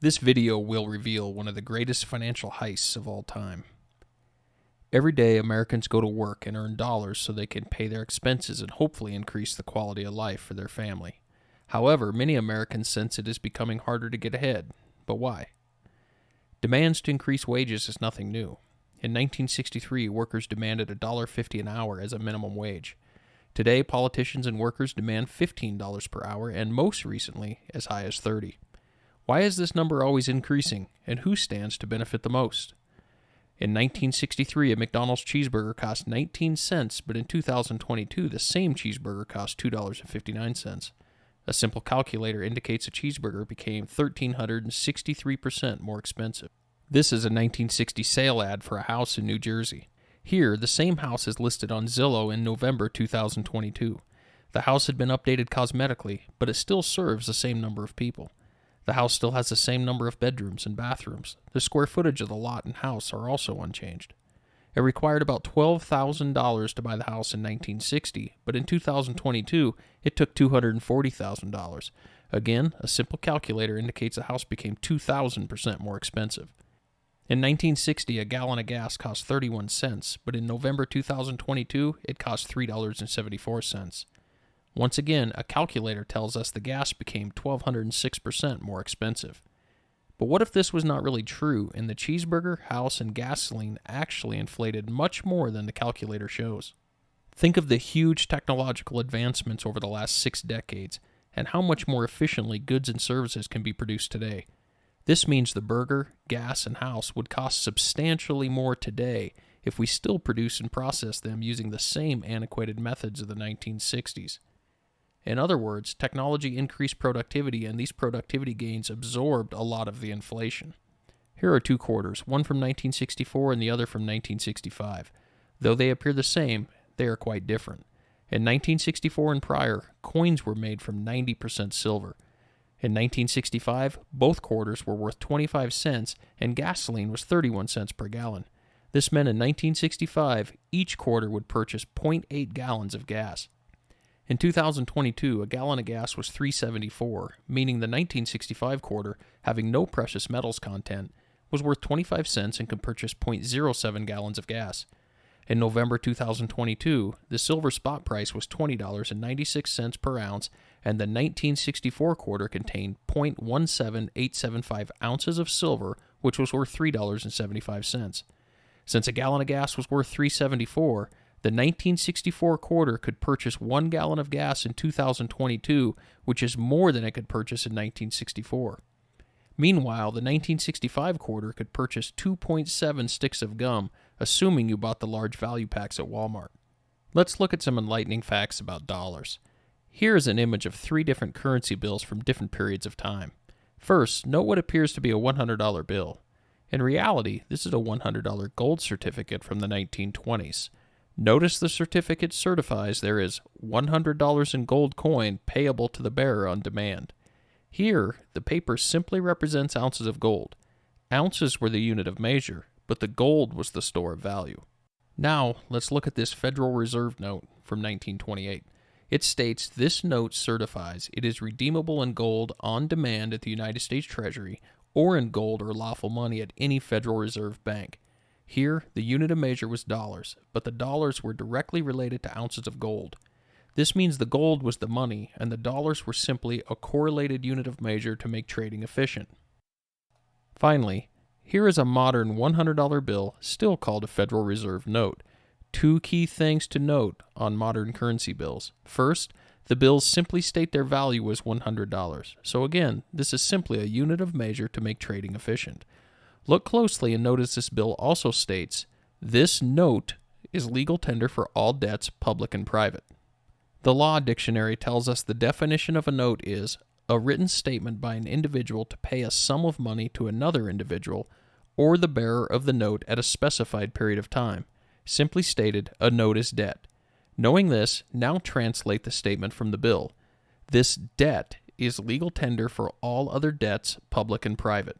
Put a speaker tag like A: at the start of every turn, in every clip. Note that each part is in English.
A: This video will reveal one of the greatest financial heists of all time. Every day, Americans go to work and earn dollars so they can pay their expenses and hopefully increase the quality of life for their family. However, many Americans sense it is becoming harder to get ahead. But why? Demands to increase wages is nothing new. In 1963, workers demanded $1.50 an hour as a minimum wage. Today, politicians and workers demand $15 per hour, and most recently, as high as $30. Why is this number always increasing, and who stands to benefit the most? In 1963, a McDonald's cheeseburger cost 19 cents, but in 2022, the same cheeseburger cost $2.59. A simple calculator indicates a cheeseburger became 1,363% more expensive. This is a 1960 sale ad for a house in New Jersey. Here, the same house is listed on Zillow in November 2022. The house had been updated cosmetically, but it still serves the same number of people. The house still has the same number of bedrooms and bathrooms. The square footage of the lot and house are also unchanged. It required about $12,000 to buy the house in 1960, but in 2022, it took $240,000. Again, a simple calculator indicates the house became 2,000% more expensive. In 1960, a gallon of gas cost 31 cents, but in November 2022, it cost $3.74. Once again, a calculator tells us the gas became 1,206% more expensive. But what if this was not really true, and the cheeseburger, house, and gasoline actually inflated much more than the calculator shows? Think of the huge technological advancements over the last 6 decades, and how much more efficiently goods and services can be produced today. This means the burger, gas, and house would cost substantially more today if we still produce and process them using the same antiquated methods of the 1960s. In other words, technology increased productivity, and these productivity gains absorbed a lot of the inflation. Here are 2 quarters, one from 1964 and the other from 1965. Though they appear the same, they are quite different. In 1964 and prior, coins were made from 90% silver. In 1965, both quarters were worth 25 cents, and gasoline was 31 cents per gallon. This meant in 1965, each quarter would purchase 0.8 gallons of gas. In 2022, a gallon of gas was $3.74, meaning the 1965 quarter, having no precious metals content, was worth 25 cents and could purchase 0.07 gallons of gas. In November 2022, the silver spot price was $20.96 per ounce, and the 1964 quarter contained 0.17875 ounces of silver, which was worth $3.75. Since a gallon of gas was worth $3.74, the 1964 quarter could purchase 1 gallon of gas in 2022, which is more than it could purchase in 1964. Meanwhile, the 1965 quarter could purchase 2.7 sticks of gum, assuming you bought the large value packs at Walmart. Let's look at some enlightening facts about dollars. Here is an image of 3 different currency bills from different periods of time. First, note what appears to be a $100 bill. In reality, this is a $100 gold certificate from the 1920s. Notice the certificate certifies there is $100 in gold coin payable to the bearer on demand. Here, the paper simply represents ounces of gold. Ounces were the unit of measure, but the gold was the store of value. Now, let's look at this Federal Reserve note from 1928. It states this note certifies it is redeemable in gold on demand at the United States Treasury or in gold or lawful money at any Federal Reserve bank. Here, the unit of measure was dollars, but the dollars were directly related to ounces of gold. This means the gold was the money, and the dollars were simply a correlated unit of measure to make trading efficient. Finally, here is a modern $100 bill, still called a Federal Reserve note. 2 key things to note on modern currency bills. First, the bills simply state their value as $100. So again, this is simply a unit of measure to make trading efficient. Look closely and notice this bill also states, this note is legal tender for all debts, public and private. The Law Dictionary tells us the definition of a note is a written statement by an individual to pay a sum of money to another individual or the bearer of the note at a specified period of time. Simply stated, a note is debt. Knowing this, now translate the statement from the bill. This debt is legal tender for all other debts, public and private.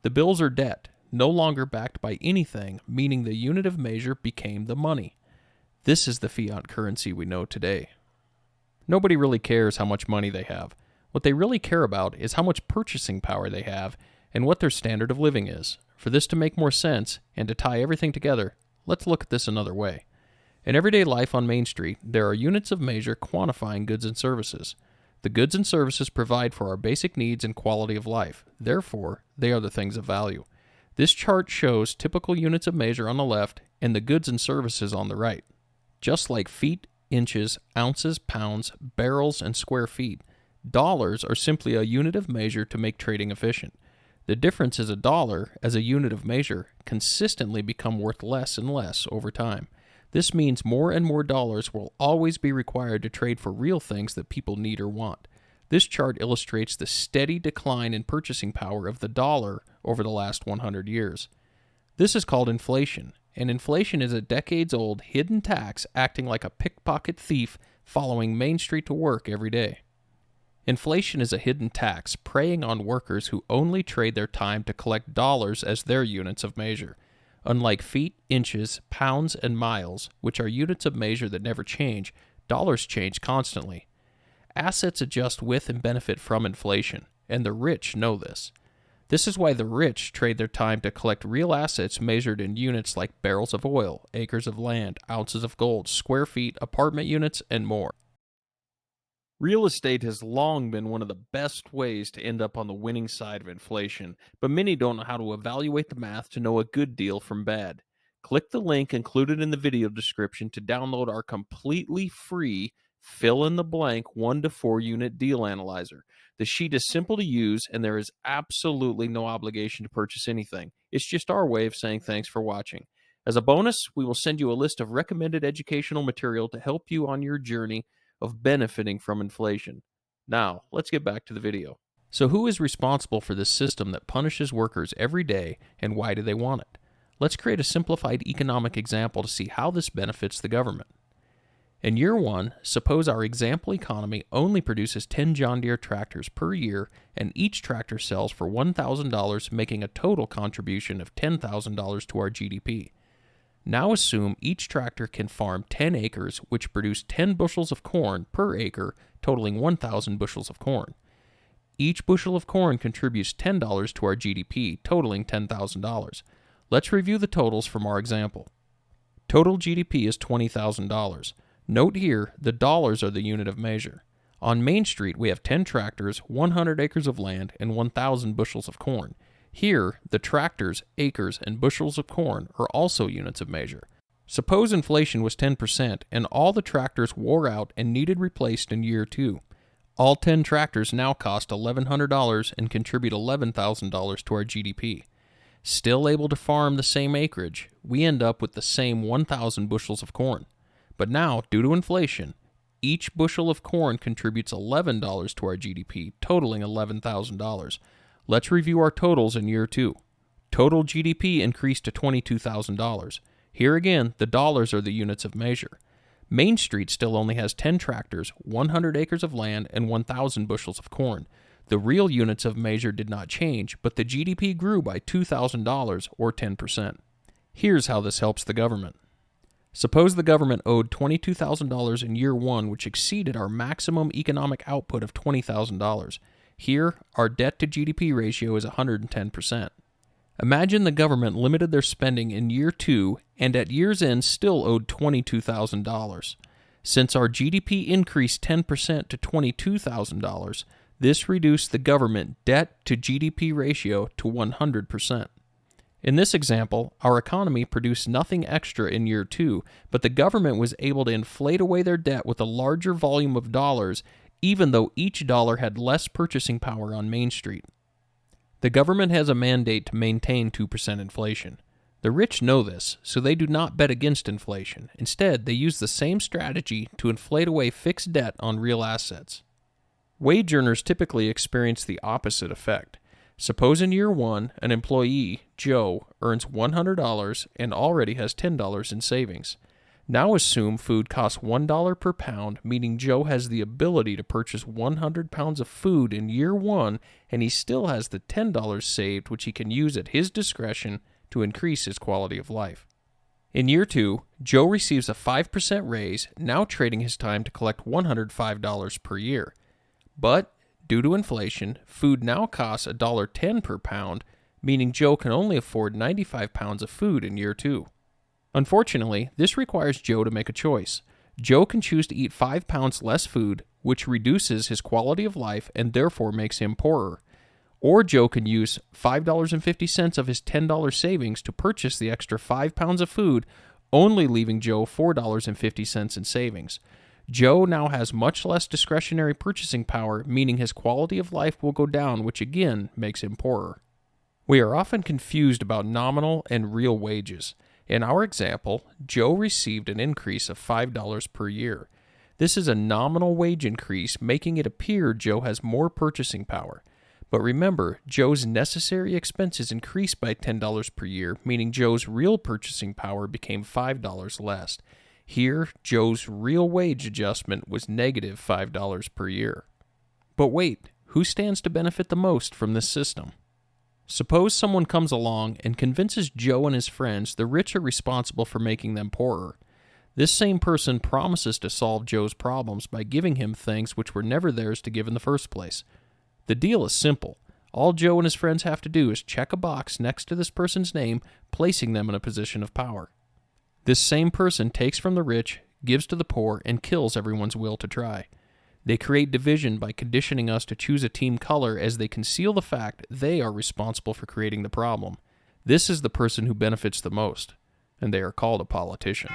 A: The bills are debt, no longer backed by anything, meaning the unit of measure became the money. This is the fiat currency we know today. Nobody really cares how much money they have. What they really care about is how much purchasing power they have, and what their standard of living is. For this to make more sense and to tie everything together, let's look at this another way. In everyday life on Main Street, there are units of measure quantifying goods and services. The goods and services provide for our basic needs and quality of life. Therefore, they are the things of value. This chart shows typical units of measure on the left and the goods and services on the right. Just like feet, inches, ounces, pounds, barrels, and square feet, dollars are simply a unit of measure to make trading efficient. The difference is a dollar, as a unit of measure, consistently become worth less and less over time. This means more and more dollars will always be required to trade for real things that people need or want. This chart illustrates the steady decline in purchasing power of the dollar over the last 100 years. This is called inflation, and inflation is a decades-old hidden tax acting like a pickpocket thief following Main Street to work every day. Inflation is a hidden tax preying on workers who only trade their time to collect dollars as their units of measure. Unlike feet, inches, pounds, and miles, which are units of measure that never change, dollars change constantly. Assets adjust with and benefit from inflation, and the rich know this. This is why the rich trade their time to collect real assets measured in units like barrels of oil, acres of land, ounces of gold, square feet, apartment units, and more. Real estate has long been one of the best ways to end up on the winning side of inflation, but many don't know how to evaluate the math to know a good deal from bad. Click the link included in the video description to download our completely free fill-in-the-blank 1 to 4 unit deal analyzer. The sheet is simple to use, and there is absolutely no obligation to purchase anything. It's just our way of saying thanks for watching. As a bonus, we will send you a list of recommended educational material to help you on your journey of benefiting from inflation. Now, let's get back to the video. So who is responsible for this system that punishes workers every day, and why do they want it? Let's create a simplified economic example to see how this benefits the government. In year 1, suppose our example economy only produces 10 John Deere tractors per year, and each tractor sells for $1,000, making a total contribution of $10,000 to our GDP. Now assume each tractor can farm 10 acres, which produce 10 bushels of corn per acre, totaling 1,000 bushels of corn. Each bushel of corn contributes $10 to our GDP, totaling $10,000. Let's review the totals from our example. Total GDP is $20,000. Note here, the dollars are the unit of measure. On Main Street, we have 10 tractors, 100 acres of land, and 1,000 bushels of corn. Here, the tractors, acres, and bushels of corn are also units of measure. Suppose inflation was 10% and all the tractors wore out and needed replaced in year 2. All 10 tractors now cost $1,100 and contribute $11,000 to our GDP. Still able to farm the same acreage, we end up with the same 1,000 bushels of corn. But now, due to inflation, each bushel of corn contributes $11 to our GDP, totaling $11,000. Let's review our totals in year 2. Total GDP increased to $22,000. Here again, the dollars are the units of measure. Main Street still only has 10 tractors, 100 acres of land, and 1,000 bushels of corn. The real units of measure did not change, but the GDP grew by $2,000 or 10%. Here's how this helps the government. Suppose the government owed $22,000 in year 1, which exceeded our maximum economic output of $20,000. Here, our debt to GDP ratio is 110%. Imagine the government limited their spending in year 2 and at year's end still owed $22,000. Since our GDP increased 10% to $22,000, this reduced the government debt to GDP ratio to 100%. In this example, our economy produced nothing extra in year 2, but the government was able to inflate away their debt with a larger volume of dollars, even though each dollar had less purchasing power on Main Street. The government has a mandate to maintain 2% inflation. The rich know this, so they do not bet against inflation. Instead, they use the same strategy to inflate away fixed debt on real assets. Wage earners typically experience the opposite effect. Suppose in year 1, an employee, Joe, earns $100 and already has $10 in savings. Now assume food costs $1 per pound, meaning Joe has the ability to purchase 100 pounds of food in year 1, and he still has the $10 saved, which he can use at his discretion to increase his quality of life. In year 2, Joe receives a 5% raise, now trading his time to collect $105 per year. But Due to inflation, food now costs $1.10 per pound, meaning Joe can only afford 95 pounds of food in year 2. Unfortunately, this requires Joe to make a choice. Joe can choose to eat 5 pounds less food, which reduces his quality of life and therefore makes him poorer. Or Joe can use $5.50 of his $10 savings to purchase the extra 5 pounds of food, only leaving Joe $4.50 in savings. Joe now has much less discretionary purchasing power, meaning his quality of life will go down, which again makes him poorer. We are often confused about nominal and real wages. In our example, Joe received an increase of $5 per year. This is a nominal wage increase, making it appear Joe has more purchasing power. But remember, Joe's necessary expenses increased by $10 per year, meaning Joe's real purchasing power became $5 less. Here, Joe's real wage adjustment was negative $5 per year. But wait, who stands to benefit the most from this system? Suppose someone comes along and convinces Joe and his friends the rich are responsible for making them poorer. This same person promises to solve Joe's problems by giving him things which were never theirs to give in the first place. The deal is simple. All Joe and his friends have to do is check a box next to this person's name, placing them in a position of power. This same person takes from the rich, gives to the poor, and kills everyone's will to try. They create division by conditioning us to choose a team color as they conceal the fact they are responsible for creating the problem. This is the person who benefits the most, and they are called a politician.